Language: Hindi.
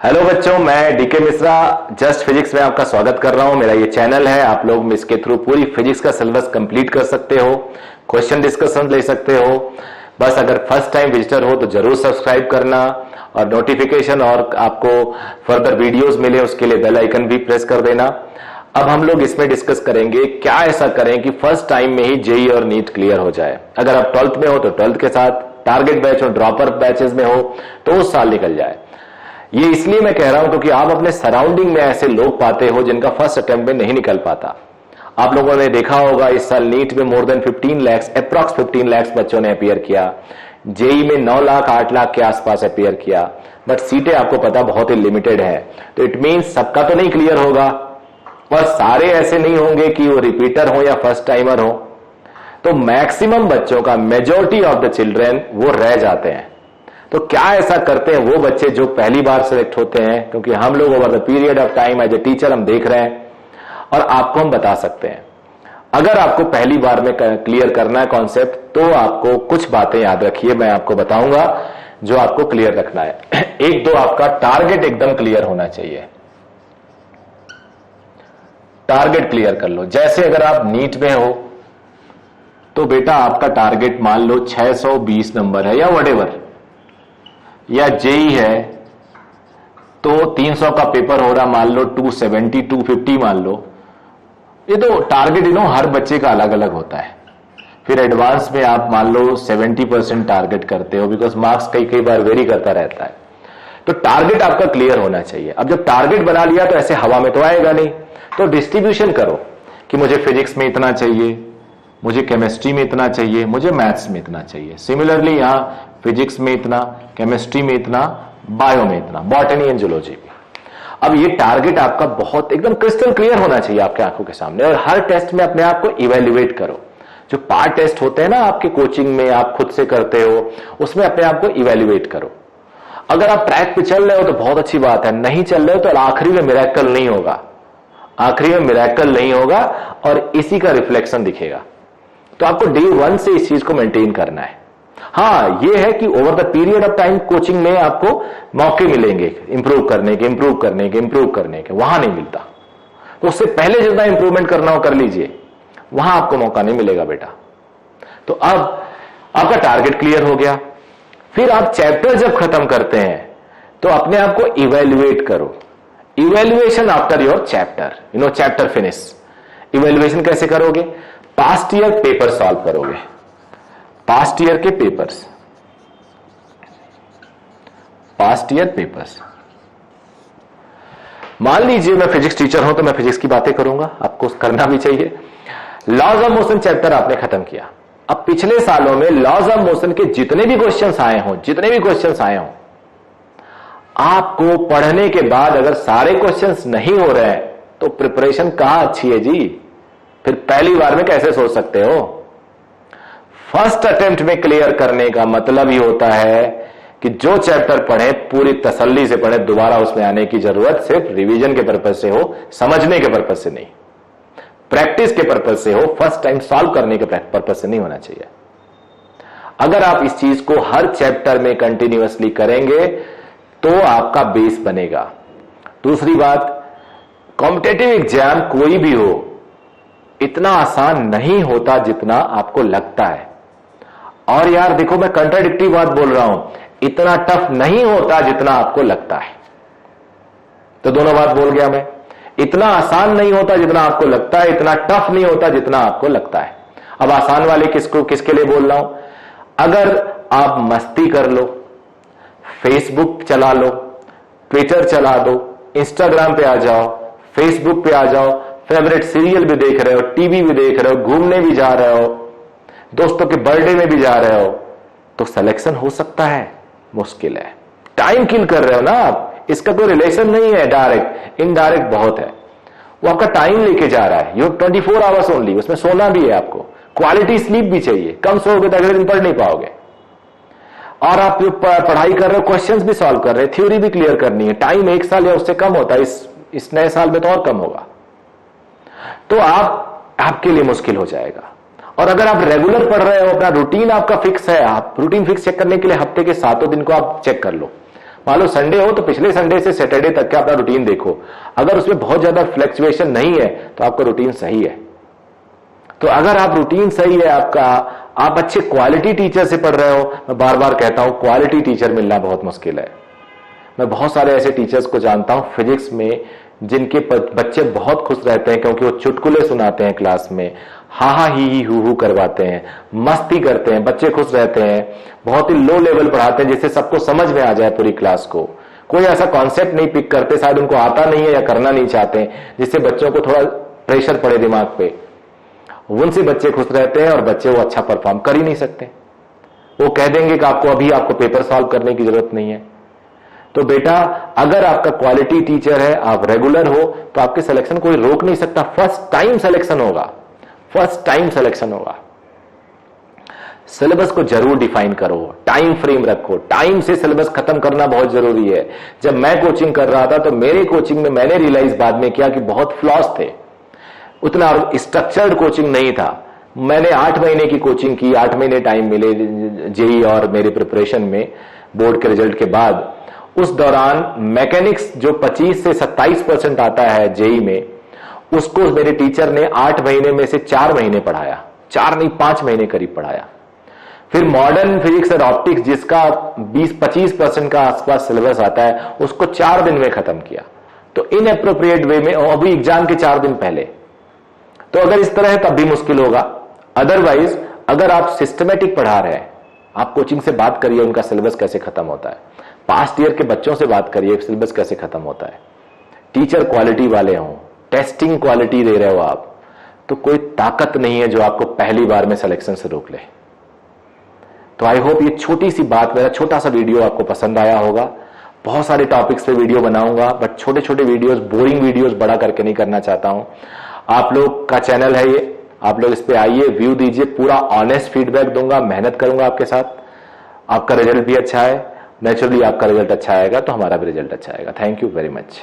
हेलो बच्चों, मैं डीके मिश्रा जस्ट फिजिक्स में आपका स्वागत कर रहा हूं। मेरा ये चैनल है, आप लोग इसके थ्रू पूरी फिजिक्स का सिलेबस कंप्लीट कर सकते हो, क्वेश्चन डिस्कशन ले सकते हो। बस अगर फर्स्ट टाइम विजिटर हो तो जरूर सब्सक्राइब करना और नोटिफिकेशन और आपको फर्दर वीडियोस मिले उसके लिए बेल आइकन भी प्रेस कर देना। अब हम लोग इसमें डिस्कस करेंगे क्या ऐसा करें कि फर्स्ट टाइम में ही जेई और नीट क्लियर हो जाए। अगर आप 12th में हो तो 12th के साथ, टारगेट बैच और ड्रॉपर बैचेस में हो तो उस साल निकल जाए। ये इसलिए मैं कह रहा हूं क्योंकि आप अपने सराउंडिंग में ऐसे लोग पाते हो जिनका फर्स्ट अटेम्प्ट में नहीं निकल पाता। आप लोगों ने देखा होगा इस साल नीट में more than 15 lakh, approx 15 lakh बच्चों ने अपीयर किया। जेई में 9 लाख 8 लाख के आसपास अपीयर किया, बट सीटें आपको पता बहुत ही लिमिटेड है। तो इट मींस सबका तो नहीं क्लियर होगा और सारे ऐसे नहीं होंगे कि वो रिपीटर हो या फर्स्ट टाइमर हो। तो मैक्सिमम बच्चों का, मेजॉरिटी ऑफ द चिल्ड्रेन वो रह जाते हैं। तो क्या ऐसा करते हैं वो बच्चे जो पहली बार सिलेक्ट होते हैं, क्योंकि हम लोग over the period of time as a teacher हम देख रहे हैं और आपको हम बता सकते हैं। अगर आपको पहली बार में क्लियर करना है कॉन्सेप्ट तो आपको कुछ बातें याद रखिए, मैं आपको बताऊंगा जो आपको क्लियर रखना है। एक तो आपका टारगेट एकदम क्लियर होना चाहिए। टारगेट क्लियर कर लो। जैसे अगर आप नीट में हो तो बेटा आपका टारगेट मान लो 620 नंबर है या व्हाटएवर, या जेई है तो 300 का पेपर हो रहा, मान लो 270 250 मान लो। ये तो टारगेट हर बच्चे का अलग अलग होता है। फिर एडवांस में आप मान लो 70% टारगेट करते हो, बिकॉज मार्क्स कई बार वेरी करता रहता है। तो टारगेट आपका क्लियर होना चाहिए। अब जब टारगेट बना लिया तो ऐसे हवा में तो आएगा नहीं, तो डिस्ट्रीब्यूशन करो कि मुझे फिजिक्स में इतना चाहिए, मुझे केमिस्ट्री में इतना चाहिए, मुझे मैथ्स में इतना चाहिए। सिमिलरली यहां फिजिक्स में इतना, केमिस्ट्री में इतना, बायो में इतना, बॉटनी एंड जूलॉजी में। अब ये टारगेट आपका बहुत एकदम क्रिस्टल क्लियर होना चाहिए आपके आंखों के सामने। और हर टेस्ट में अपने आप को इवेल्युएट करो। जो पार्ट टेस्ट होते हैं ना आपके कोचिंग में, आप खुद से करते हो, उसमें अपने आप को इवेल्युएट करो। अगर आप ट्रैक पे चल रहे हो तो बहुत अच्छी बात है, नहीं चल रहे हो तो आखिरी में मिरेकल नहीं होगा, आखिरी में मिरेकल नहीं होगा और इसी का रिफ्लेक्शन दिखेगा। तो आपको डे 1 से इस चीज को मेंटेन करना है। हाँ, यह है कि over the period of time coaching में आपको मौके मिलेंगे इंप्रूव करने के, वहां नहीं मिलता। तो उससे पहले जितना इंप्रूवमेंट करना हो कर लीजिए, वहां आपको मौका नहीं मिलेगा बेटा। तो अब आपका टारगेट क्लियर हो गया। फिर आप चैप्टर जब खत्म करते हैं तो अपने आप को इवेल्युएट करो। Evaluation after your chapter, chapter finish. Evaluation कैसे करोगे? पास्ट ईयर पेपर सॉल्व करोगे, पास्ट ईयर के पेपर्स, पास्ट ईयर पेपर्स। मान लीजिए मैं फिजिक्स टीचर हूं तो मैं फिजिक्स की बातें करूंगा, आपको करना भी चाहिए। लॉज ऑफ मोशन चैप्टर आपने खत्म किया। अब पिछले सालों में लॉज ऑफ मोशन के जितने भी क्वेश्चंस आए हों, आपको पढ़ने के बाद अगर सारे क्वेश्चंस नहीं हो रहे हैं तो प्रिपरेशन कहां अच्छी है जी? फिर पहली बार में कैसे सोच सकते हो? फर्स्ट अटेम्प्ट में क्लियर करने का मतलब ही होता है कि जो चैप्टर पढ़े पूरी तसल्ली से पढ़े, दोबारा उसमें आने की जरूरत सिर्फ रिवीजन के पर्पज से हो, समझने के पर्पज से नहीं, प्रैक्टिस के पर्पज से हो, फर्स्ट टाइम सॉल्व करने के पर्पज से नहीं होना चाहिए। अगर आप इस चीज को हर चैप्टर में कंटिन्यूअसली करेंगे तो आपका बेस बनेगा। दूसरी बात, कॉम्पिटेटिव एग्जाम कोई भी हो इतना आसान नहीं होता जितना आपको लगता है। और यार देखो, मैं कंट्राडिक्टिव बात बोल रहा हूं, इतना टफ नहीं होता जितना आपको लगता है। तो दोनों बात बोल गया मैं। इतना आसान नहीं होता जितना आपको लगता है, इतना टफ नहीं होता जितना आपको लगता है। अब आसान वाले किसके लिए बोल रहा हूं? अगर आप मस्ती कर लो, फेसबुक चला लो, ट्विटर चला दो, इंस्टाग्राम पे आ जाओ, फेसबुक पे आ जाओ, फेवरेट सीरियल भी देख रहे हो, टीवी भी देख रहे हो, घूमने भी जा रहे हो, दोस्तों के बर्थडे में भी जा रहे हो, तो सिलेक्शन हो सकता है? मुश्किल है। टाइम किल कर रहे हो ना आप, इसका कोई रिलेशन नहीं है डायरेक्ट, इनडायरेक्ट बहुत है। वो आपका टाइम लेके जा रहा है। यू 24 आवर्स ओनली, उसमें सोना भी है, आपको क्वालिटी स्लीप भी चाहिए। कम सोओगे तो अगले दिन पढ़ नहीं पाओगे। और आप जो पढ़ाई कर रहे हो, क्वेश्चंस भी सॉल्व कर रहे हो, थ्योरी भी क्लियर करनी है। टाइम 1 साल या उससे कम होता है, इस नए साल में तो और कम होगा। तो आपके लिए मुश्किल हो जाएगा। और अगर आप रेगुलर पढ़ रहे हो, अपना रूटीन आपका फिक्स है, आप रूटीन फिक्स चेक करने के लिए हफ्ते के 7 दिन को आप चेक कर लो। मान लो संडे हो तो पिछले संडे से सैटरडे तक का अपना रूटीन देखो, अगर उसमें बहुत ज्यादा फ्लक्चुएशन नहीं है तो आपका रूटीन सही है। तो अगर आप रूटीन सही है आपका, आप अच्छे क्वालिटी टीचर से पढ़ रहे हो, मैं बार बार कहता हूं क्वालिटी टीचर मिलना बहुत मुश्किल है। मैं बहुत सारे ऐसे टीचर्स को जानता हूं फिजिक्स में जिनके बच्चे बहुत खुश रहते हैं क्योंकि वो चुटकुले सुनाते हैं क्लास में, हा हा ही हु करवाते हैं, मस्ती करते हैं, बच्चे खुश रहते हैं, बहुत ही लो लेवल पढ़ाते हैं जिससे सबको समझ में आ जाए पूरी क्लास को। कोई ऐसा कॉन्सेप्ट नहीं पिक करते, शायद उनको आता नहीं है या करना नहीं चाहते, जिससे बच्चों को थोड़ा प्रेशर पड़े दिमाग पे, उनसे बच्चे खुश रहते हैं और बच्चे वो अच्छा परफॉर्म कर ही नहीं सकते। वो कह देंगे कि आपको पेपर सॉल्व करने की जरूरत नहीं है। तो बेटा अगर आपका क्वालिटी टीचर है, आप रेगुलर हो, तो आपके सिलेक्शन कोई रोक नहीं सकता। फर्स्ट टाइम सिलेक्शन होगा, फर्स्ट टाइम सिलेक्शन होगा। सिलेबस को जरूर डिफाइन करो, टाइम फ्रेम रखो, टाइम से सिलेबस खत्म करना बहुत जरूरी है। जब मैं कोचिंग कर रहा था तो मेरे कोचिंग में मैंने रियलाइज बाद में किया कि बहुत फ्लॉस थे, उतना स्ट्रक्चर्ड कोचिंग नहीं था। मैंने 8 महीने की कोचिंग की, 8 महीने टाइम मिले जेई और मेरे प्रिपरेशन में बोर्ड के रिजल्ट के बाद। उस दौरान मैकेनिक्स जो 25 से 27% आता है जेई में, उसको मेरे टीचर ने 8 महीने में से 4 महीने पढ़ाया, 4 नहीं 5 महीने करीब पढ़ाया। फिर मॉडर्न फिजिक्स और ऑप्टिक्स जिसका 20-25% का आसपास सिलेबस आता है, उसको 4 दिन में खत्म किया। तो इनएप्रोप्रिएट वे में, अभी एग्जाम के 4 दिन पहले। तो अगर इस तरह है तब भी मुश्किल होगा। अदरवाइज अगर आप सिस्टमेटिक पढ़ा रहे हैं, आप कोचिंग से बात करिए उनका सिलेबस कैसे खत्म होता है, पास्ट ईयर के बच्चों से बात करिए सिलेबस कैसे खत्म होता है, टीचर क्वालिटी वाले हों, टेस्टिंग क्वालिटी दे रहे हो आप, तो कोई ताकत नहीं है जो आपको पहली बार में सिलेक्शन से रोक ले। तो आई होप ये छोटी सी बात, मेरा छोटा सा वीडियो आपको पसंद आया होगा। बहुत सारे टॉपिक्स पे वीडियो बनाऊंगा, बट छोटे छोटे वीडियोस, बोरिंग वीडियोस बड़ा करके नहीं करना चाहता हूं। आप लोग का चैनल है ये, आप लोग इस पे आइए, व्यू दीजिए, पूरा ऑनेस्ट फीडबैक दूंगा, मेहनत करूंगा आपके साथ। आपका रिजल्ट भी अच्छा है, नेचुरली आपका रिजल्ट अच्छा आएगा तो हमारा भी रिजल्ट अच्छा आएगा। Thank you very much.